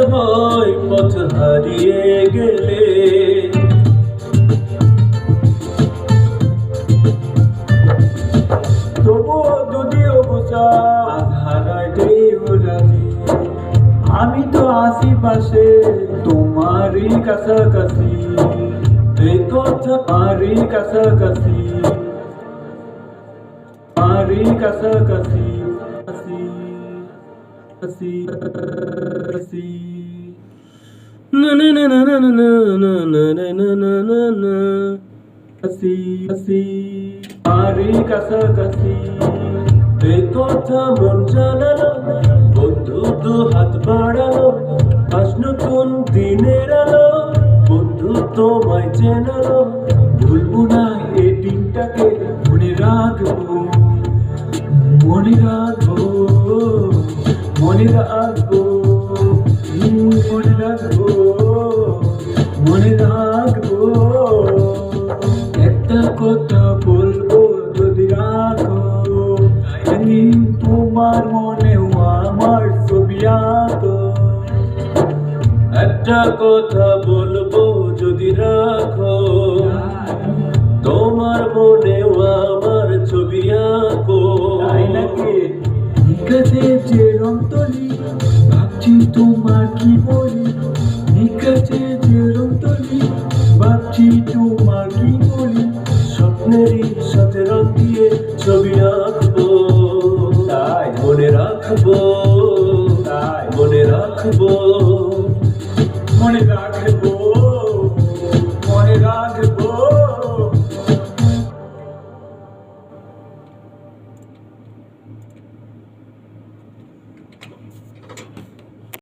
ভয় পথ হারিয়ে গেলে। তবুও যদিও বোঝা হারাইতেই রাজি, আমি তো আছি পাশে তোমারই কাছাকাছি, এই কথা আমারই কাছাকাছি, আমারই কাছাকাছি, না না না না না না না না না না না না আমারই কাছাকাছি, এই কথা মন জানালো, বন্ধু দু হাত বাড়ালো, আজ নতুন দিনের আলো, বন্ধু তোমায় চেনালো, ভুলবো না এই দিনটাকে, মনে রাখবো, মনে রাখবো, মনে রাখবো, মনে রাখবো, মনে রাখবো। একটা কথা বলবো যদি রাখো, তোমার মনেও আমার ছবি আঁকো। একটা কথা বলবো যদি রাখো, তোমার মনেও আমার ছবি আঁকো। তাই নাকি? নিকাছে যে রংতলি, ভাবছি তোমার কি বলি, নিকাছে যে রংতলি, ভাবছি তোমার কি বলি, স্বপ্নেরই সাথে রং দিয়ে ছবি আঁকবো, তাই মনে রাখবো, তাই মনে রাখবো, মনে রাখবো।